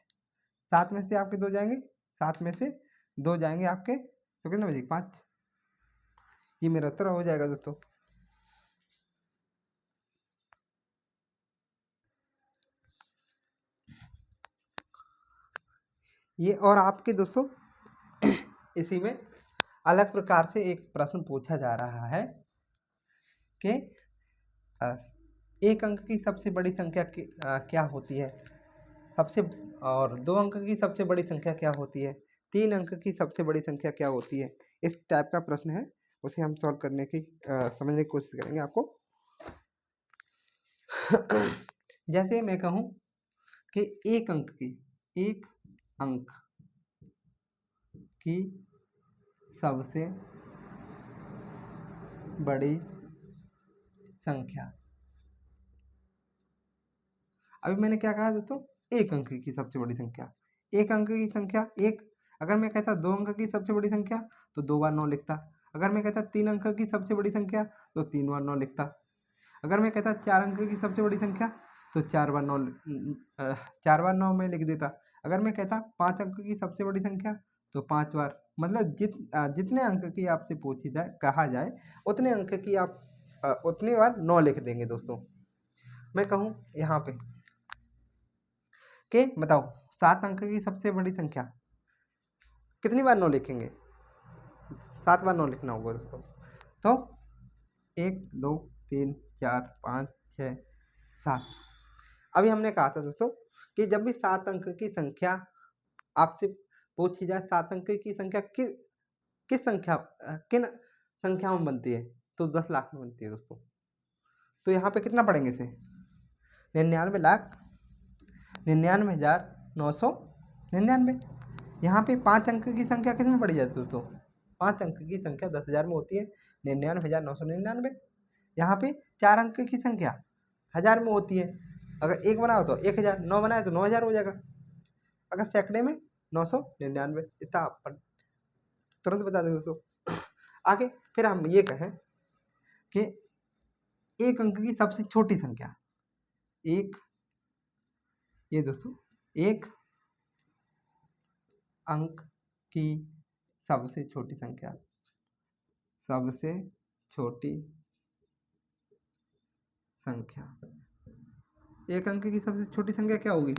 7 में से आपके 2 जाएंगे, 7 में से 2 जाएंगे आपके, तो कितना बचेगा 5। ये मेरा उत्तर हो जाएगा दोस्तों। ये और आपके दोस्तों इसी में अलग प्रकार से एक प्रश्न पूछा जा रहा है कि एक अंक की सबसे बड़ी संख्या क्या होती है, और 2 अंक की सबसे बड़ी संख्या क्या होती है, 3 अंक की सबसे बड़ी संख्या क्या होती है। इस टाइप का प्रश्न है, उसे हम सॉल्व करने की समझने की कोशिश करेंगे आपको। जैसे मैं कहूँ कि एक अंक की सबसे बड़ी संख्या। अभी मैंने क्या कहा दोस्तों, एक अंक की सबसे बड़ी संख्या, एक अंक की संख्या एक। अगर मैं कहता 2 अंक की सबसे बड़ी संख्या तो 2 बार 9 लिखता। अगर मैं कहता 3 अंक की सबसे बड़ी संख्या तो 3 बार 9 लिखता। अगर मैं कहता 4 अंक की सबसे बड़ी संख्या तो 4 बार 9 में लिख देता। अगर मैं कहता 5 अंक की सबसे बड़ी संख्या तो 5 बार, मतलब जितने अंक की आपसे पूछी जाए, कहा जाए, उतने अंक की आप उतनी बार 9 लिख देंगे दोस्तों। मैं कहूँ यहाँ पे कि बताओ 7 अंक की सबसे बड़ी संख्या कितनी बार 9 लिखेंगे, 7 बार 9 लिखना होगा दोस्तों। तो 1 2 3 4 5 6 7। अभी हमने कहा था दोस्तों कि जब भी 7 अंक की संख्या आपसे पूछी जाए, 7 अंक की संख्या किस संख्या किन संख्याओं में बनती है, तो 10 लाख में बनती है दोस्तों। तो यहाँ पे कितना पढ़ेंगे इसे, 99,99,999। यहाँ पे 5 अंक की संख्या किस में पढ़ी जाती है दोस्तों, 5 अंक की संख्या 10,000 में होती है, 99,999। यहाँ पे 4 अंक की संख्या 1000 में होती है, अगर 1 बनाओ तो 1000, 9 बनाए तो 9000 हो जाएगा। अगर सैकड़े में 999, इतना अपन तुरंत बता दें दोस्तों। आगे फिर हम ये कहें कि एक अंक की सबसे छोटी संख्या, ये दोस्तों एक अंक की सबसे छोटी संख्या, सबसे छोटी संख्या। एक अंक की सबसे छोटी संख्या क्या होगी?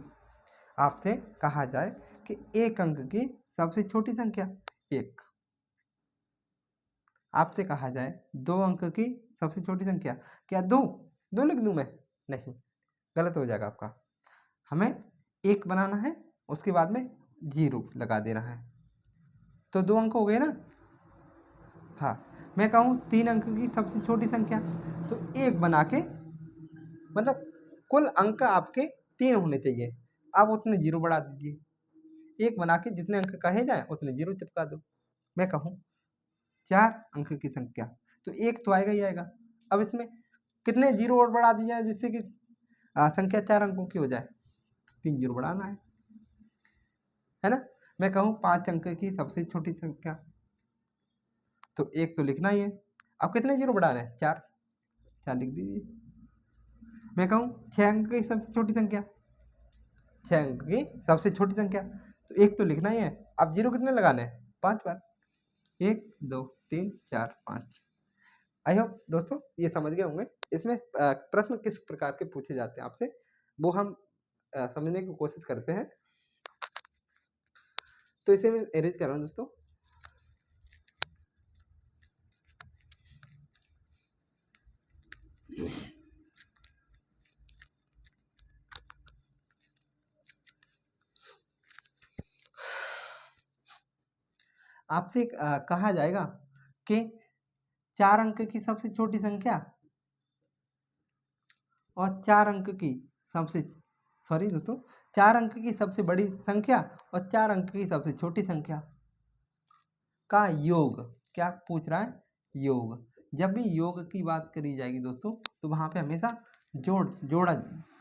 आपसे कहा जाए कि एक अंक की सबसे छोटी संख्या एक। आपसे कहा जाए दो अंक की सबसे छोटी संख्या, क्या दो दो लिख दूं मैं? नहीं, गलत हो जाएगा आपका। हमें एक बनाना है, उसके बाद में 0 लगा देना है, तो 2 अंक हो गए ना। हाँ, मैं कहूँ 3 अंक की सबसे छोटी संख्या, तो एक बना के, मतलब कुल अंक आपके 3 होने चाहिए, आप उतने 0 बढ़ा दीजिए। एक बना के जितने अंक कहे जाए उतने 0 चिपका दो। मैं कहूँ 4 अंक की संख्या, तो एक तो आएगा ही आएगा। अब इसमें कितने 0 और बढ़ा दिया जाए जिससे कि संख्या 4 अंकों की हो जाए? 3 0 बढ़ाना है ना। मैं कहूँ 5 अंक की सबसे छोटी संख्या, तो एक तो लिखना ही है। अब कितने 0 बढ़ाना है? 4 4 लिख दीजिए। मैं कहूँ 6 अंक की सबसे छोटी संख्या, 6 अंक की सबसे छोटी संख्या, तो एक तो लिखना ही है। अब 0 कितने लगाने हैं? 5 बार, 1 2 3 4 5। आई होप दोस्तों ये समझ गए होंगे। इसमें प्रश्न किस प्रकार के पूछे जाते हैं आपसे, वो हम समझने की कोशिश करते हैं। तो इसे मैं अरेंज कर रहा हूँ दोस्तों। आपसे कहा जाएगा कि 4 अंक की सबसे छोटी संख्या और 4 अंक की सबसे, सॉरी दोस्तों, 4 अंक की सबसे बड़ी संख्या और 4 अंक की सबसे छोटी संख्या का योग। क्या पूछ रहा है? योग। जब भी योग की बात करी जाएगी दोस्तों, तो वहाँ पे हमेशा जोड़ा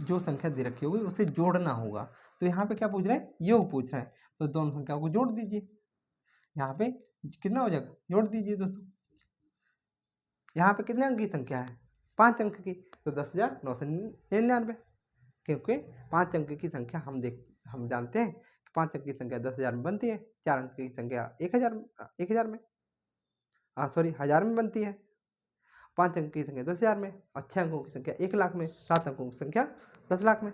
जो संख्या दे रखी होगी उसे जोड़ना होगा। तो यहाँ पे क्या पूछ रहे हैं? योग पूछ रहे हैं, तो दोनों संख्या को जोड़ दीजिए। यहाँ पे कितना हो जाएगा? जोड़ दीजिए दोस्तों। यहाँ पे कितने अंक की संख्या है? 5 अंक की, तो 10,999, क्योंकि 5 अंक की संख्या हम जानते हैं कि 5 अंक की संख्या 10,000 में बनती है, 4 अंक की संख्या 1,000 में, सॉरी 1000 में बनती है, 5 अंक की संख्या 10,000 में, और 6 अंकों की संख्या 1,00,000 में, 7 अंकों की संख्या 10,00,000 में,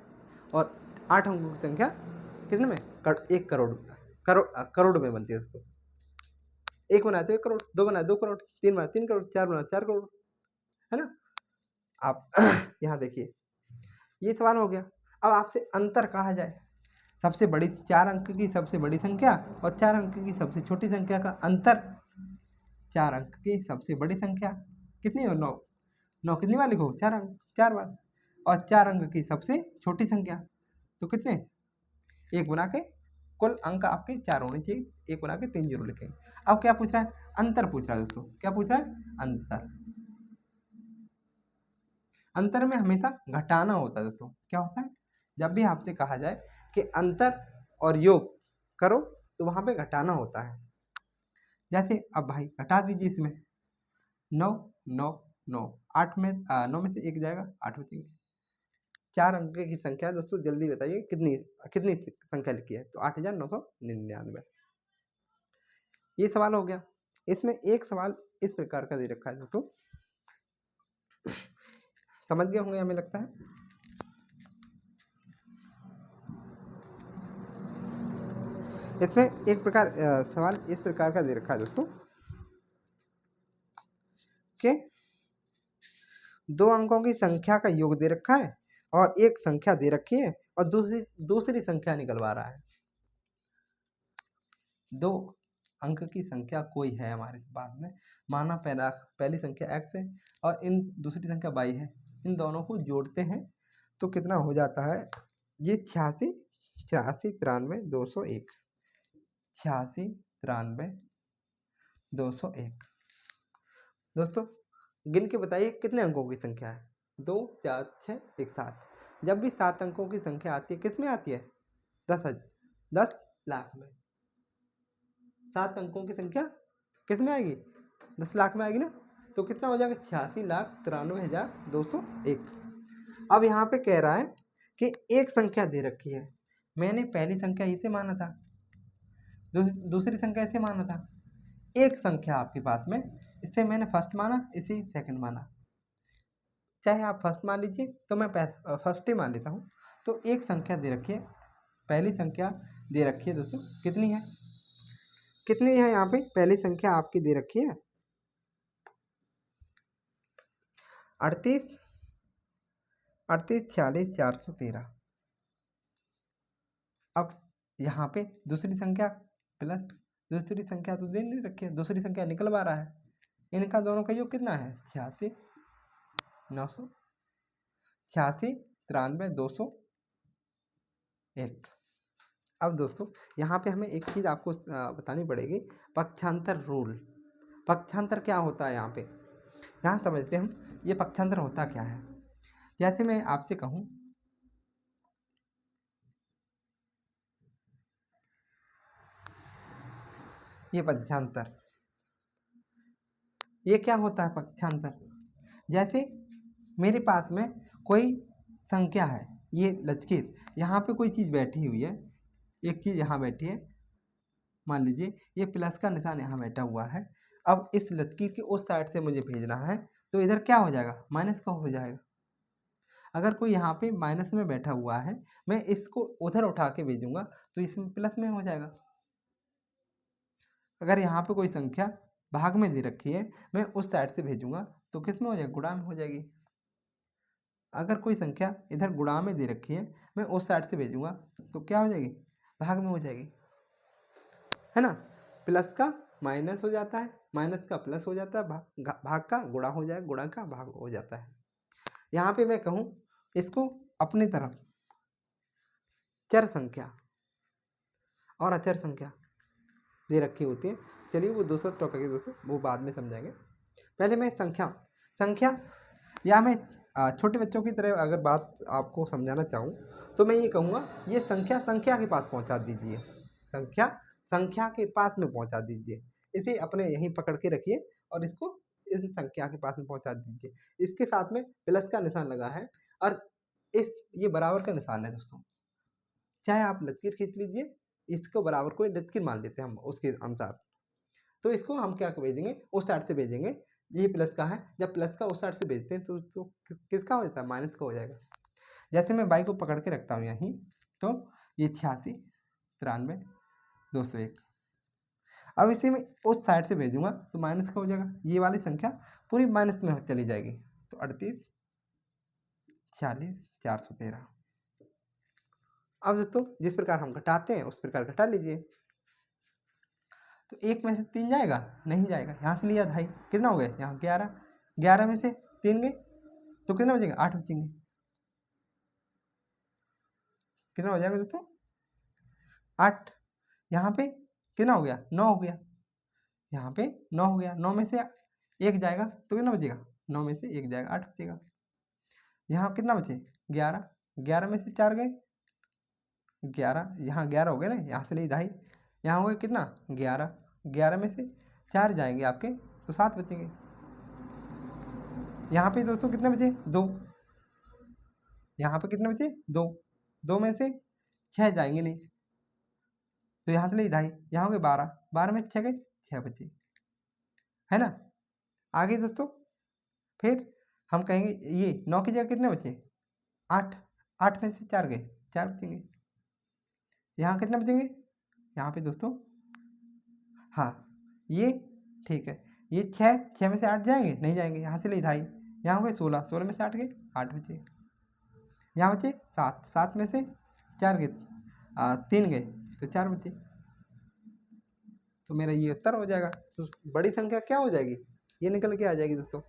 और 8 अंकों की संख्या कितने में? 1 करोड़ में बनती है दोस्तों। एक बनाए तो 1 करोड़, 2 बनाए 2 करोड़, 3 बनाए 3 करोड़, 4 बनाए 4 करोड़, है ना। आप यहाँ देखिए, ये सवाल हो गया। अब आपसे अंतर कहा जाए, सबसे बड़ी 4 अंक की सबसे बड़ी संख्या और 4 अंक की सबसे छोटी संख्या का अंतर। 4 अंक की सबसे बड़ी संख्या कितनी हो? 9। 9 कितनी बार लिखो? 4 अंक, 4 बार। और 4 अंक की सबसे छोटी संख्या, तो कितने? एक बना के, कुल अंक आपके 4 होने चाहिए, एक बना के 3 0 लिखेंगे। अब क्या पूछ रहा है? अंतर पूछ रहा है दोस्तों। क्या पूछ रहा है? अंतर। अंतर में हमेशा घटाना होता है दोस्तों। क्या होता है? जब भी आपसे कहा जाए कि अंतर और योग करो, तो वहां पे घटाना होता है। जैसे अब भाई घटा दीजिए इसमें, 9 9 9, 8 में 9 में से 1 जाएगा, 8 बचेंगे। 4 अंक की संख्या दोस्तों, जल्दी बताइए कितनी कितनी संख्या लिखी है? तो 8,999। ये सवाल हो गया। इसमें एक सवाल इस प्रकार का दे रखा है दोस्तों, समझ गए होंगे हमें लगता है। इसमें एक प्रकार सवाल इस प्रकार का दे रखा है दोस्तों कि 2 अंकों की संख्या का योग दे रखा है और एक संख्या दे रखी है और दूसरी संख्या निकलवा रहा है। 2 अंक की संख्या कोई है हमारे पास में, माना पहली संख्या x है और इन दूसरी संख्या y है, इन दोनों को जोड़ते हैं तो कितना हो जाता है? ये 86 83 93 201, 86 93 201। दोस्तों गिन के बताइए कितने अंकों की संख्या है? 2 4 6 1 7। जब भी 7 अंकों की संख्या आती है, किस में आती है? 10 लाख में। 7 अंकों की संख्या किस में आएगी? 10 लाख में आएगी ना। तो कितना हो जाएगा? 86,93,201। अब यहाँ पे कह रहा है कि एक संख्या दे रखी है, मैंने पहली संख्या इसे माना था, दूसरी संख्या इसे माना था। एक संख्या आपके पास में, इससे मैंने फर्स्ट माना, इसे सेकंड माना। चाहे आप फर्स्ट मान लीजिए, तो मैं फर्स्ट ही मान लेता हूँ। तो एक संख्या दे रखी है, पहली संख्या दे रखी है दोस्तों, कितनी है, कितनी है यहाँ पे पहली संख्या आपकी दे रखी है 38, 46 413। अब यहाँ पे दूसरी संख्या प्लस दूसरी संख्या तो दे नहीं रखी है, दूसरी संख्या निकलवा रहा है, इनका दोनों का योग कितना है 86 900, 86 93 201। अब दोस्तों यहाँ पे हमें एक चीज़ आपको बतानी पड़ेगी, पक्षांतर रूल। पक्षांतर क्या होता है यहाँ पे, यहाँ समझते हैं हम ये पक्षांतर होता क्या है। जैसे मैं आपसे कहूँ ये पक्षांतर, ये क्या होता है पक्षांतर, जैसे मेरे पास में कोई संख्या है, ये लचकित, यहाँ पे कोई चीज़ बैठी हुई है, एक चीज़ यहाँ बैठी है, मान लीजिए ये प्लस का निशान यहाँ बैठा हुआ है। अब इस लकीर के उस साइड से मुझे भेजना है, तो इधर क्या हो जाएगा माइनस का हो जाएगा। अगर कोई यहाँ पे माइनस में बैठा हुआ है, मैं इसको उधर उठा के भेजूंगा तो इसमें प्लस में हो जाएगा। अगर यहाँ पे कोई संख्या भाग में दे रखी है, मैं उस साइड से भेजूंगा तो किस में हो जाएगा, गुणा में हो जाएगी। अगर कोई संख्या इधर गुणा में दे रखी है, मैं उस साइड से भेजूंगा तो क्या हो जाएगी, भाग में हो जाएगी, है ना। प्लस का माइनस हो जाता है, माइनस का प्लस हो जाता है, भाग का गुणा हो जाएगा, गुणा का भाग हो जाता है। यहाँ पे मैं कहूँ इसको अपनी तरफ चर संख्या और अचर संख्या दे रखी होती है, चलिए वो दूसरा टॉपिक है दोस्तों, वो बाद में समझाएंगे। पहले मैं संख्या या मैं छोटे बच्चों की तरह अगर बात आपको समझाना चाहूँ तो मैं ये कहूँगा ये संख्या के पास पहुँचा दीजिए, संख्या के पास में पहुँचा दीजिए, इसे अपने यहीं पकड़ के रखिए और इसको इस संख्या के पास में पहुँचा दीजिए। इसके साथ में प्लस का निशान लगा है और ये बराबर का निशान है दोस्तों, चाहे आप लकीर खींच लीजिए, इसको बराबर को लकीर मान लेते हैं हम उसके अनुसार। तो इसको हम क्या भेजेंगे, उस साइड से भेजेंगे, ये प्लस का है, जब प्लस का उस साइड से भेजते हैं तो किसका हो जाता है, माइनस का हो जाएगा। जैसे मैं बाई को पकड़ के रखता हूँ यहीं, तो ये 86 93 201। अब इसे मैं उस साइड से भेजूंगा तो माइनस का हो जाएगा, ये वाली संख्या पूरी माइनस में चली जाएगी, तो 38 46 413। अब दोस्तों जिस प्रकार हम घटाते हैं उस प्रकार घटा लीजिए। तो एक में से 3 जाएगा, नहीं जाएगा, यहाँ से लिया ढाई, कितना हो गया यहाँ 11, 11 में से 3 गए तो कितना बचेगा, 8 बचेंगे। कितना हो जाएगा दोस्तों 8, यहाँ पे कितना हो गया 9 हो गया, यहाँ पे 9 हो गया, 9 में से 1 जाएगा तो कितना बचेगा, 9 में से 1 जाएगा 8 बचेगा। यहाँ कितना बचे 11, 11 में से 4 गए 11, यहाँ 11 हो गए ना, यहाँ से ले ढाई, यहाँ हो गया कितना 11, 11 में से 4 जाएंगे आपके तो 7 बचेंगे। यहाँ पे दोस्तों कितने बचे 2, यहाँ पे कितने बचे 2, 2 में से 6 जाएंगे नहीं, तो यहाँ से ले ढाई, यहाँ हो गए 12, 12 में 6 गए 6 बचे, है ना। आगे दोस्तों फिर हम कहेंगे ये 9 की जगह कितने बचे 8, 8 में से 4 गए 4 बचेंगे। यहाँ कितने बचेंगे, यहाँ पे दोस्तों हाँ ये ठीक है, ये 6 में से 8 जाएंगे नहीं जाएंगे, यहाँ से ले ढाई, यहाँ हो गए 16, 16 में से 8 गए 8 बचे, यहाँ बचे 7, 7 में से 4 गए 3 गए तो 4 बचे, तो मेरा ये उत्तर हो जाएगा। तो बड़ी संख्या क्या हो जाएगी, ये निकल के आ जाएगी दोस्तों।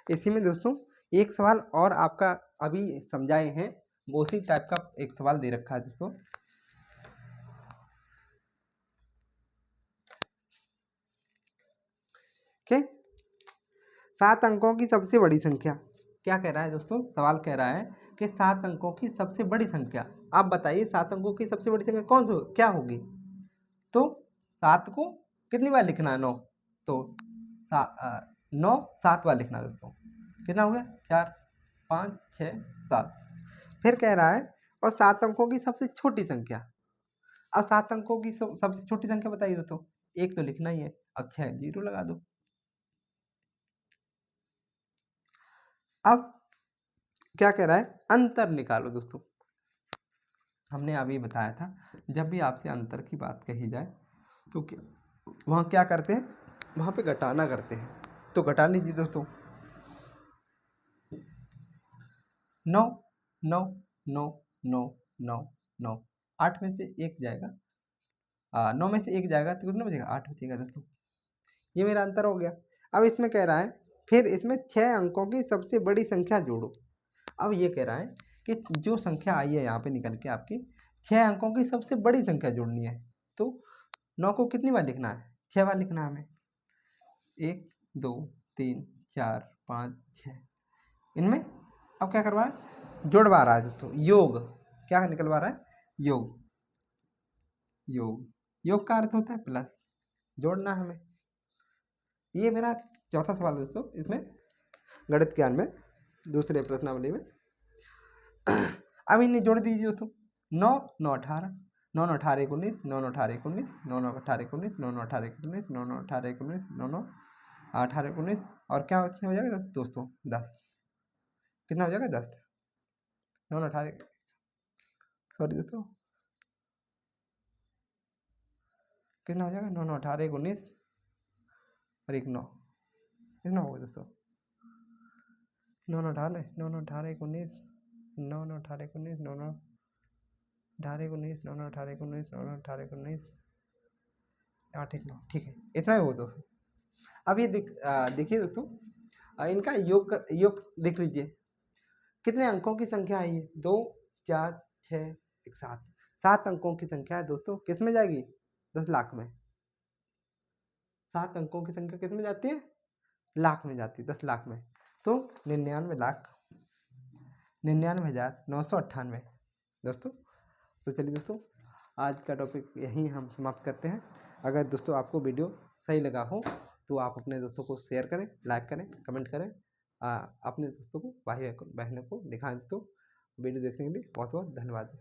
इसी में दोस्तों एक सवाल और आपका अभी समझाए हैं, वो उसी टाइप का एक सवाल दे रखा है दोस्तों। ठीक, 7 अंकों की सबसे बड़ी संख्या, क्या कह रहा है दोस्तों, सवाल कह रहा है कि 7 अंकों की सबसे बड़ी संख्या, आप बताइए 7 अंकों की सबसे बड़ी संख्या कौन सी क्या होगी। तो 7 को कितनी बार लिखना है 9, तो 9 7 बार लिखना है दोस्तों, कितना हो गया 4 5 6 7। फिर कह रहा है और 7 अंकों की सबसे छोटी संख्या, अब 7 अंकों की सबसे छोटी संख्या बताइए दोस्तों, एक तो लिखना ही है। अब 6 0 लगा दो। अब क्या कह रहा है, अंतर निकालो दोस्तों। हमने अभी बताया था जब भी आपसे अंतर की बात कही जाए तो वहाँ क्या करते हैं, वहाँ पे घटाना करते हैं। तो घटा लीजिए दोस्तों, 9 9 9 9 9 9, 8 में से 1 जाएगा, 9 में से 1 जाएगा तो कितना बचेगा, 8 बचेगा दोस्तों। ये मेरा अंतर हो गया। अब इसमें कह रहा है फिर इसमें 6 अंकों की सबसे बड़ी संख्या जोड़ो। अब ये कह रहा है कि जो संख्या आई है यहाँ पे निकल के आपकी 6 अंकों की सबसे बड़ी संख्या जोड़नी है। तो 9 को कितनी बार लिखना है, 6 बार लिखना है हमें। 1 2 3 4 5 6। इनमें अब क्या करवा रहा है, जोड़वा रहा है दोस्तों, योग। क्या निकलवा रहा है, योग। योग, योग का अर्थ होता है प्लस, जोड़ना है हमें। ये मेरा चौथा सवाल है दोस्तों इसमें गणित ज्ञान में, दूसरे प्रश्नावली में। अब इन्हें जोड़ दीजिए दोस्तों, 9 9 18, 9 9 18 19, 9 9 18 19, 9 9 18 19, 9 9 18 19, 9 9 18 19, 9 9 18 19, और क्या हो जाएगा दोस्तों, 10। कितना हो जाएगा, 10। 9 9 18, सॉरी दोस्तों, कितना हो जाएगा, 9 9 18 19 और 1 9, कितना होगा दोस्तों, 9 9 18 9 9 18 19, 9 9 18 19, 9 9 18 19, 9 9 18 19, 9 9 18 19, 8 1 9, ठीक है, इतना ही होगा दोस्तों। अब ये देखिए दोस्तों, इनका योग देख लीजिए, कितने अंकों की संख्या आई है, 2 4 6 1 7, 7 अंकों की संख्या है दोस्तों, किस में जाएगी, 10 लाख में। 7 अंकों की संख्या किस में जाती है, लाख में जाती है, 10 लाख में। तो 99,99,998 दोस्तों। तो चलिए दोस्तों, आज का टॉपिक यहीं हम समाप्त करते हैं। अगर दोस्तों आपको वीडियो सही लगा हो तो आप अपने दोस्तों को शेयर करें, लाइक करें, कमेंट करें, अपने दोस्तों को, भाई बहनों को दिखाएं। दोस्तों वीडियो देखने के लिए बहुत बहुत धन्यवाद।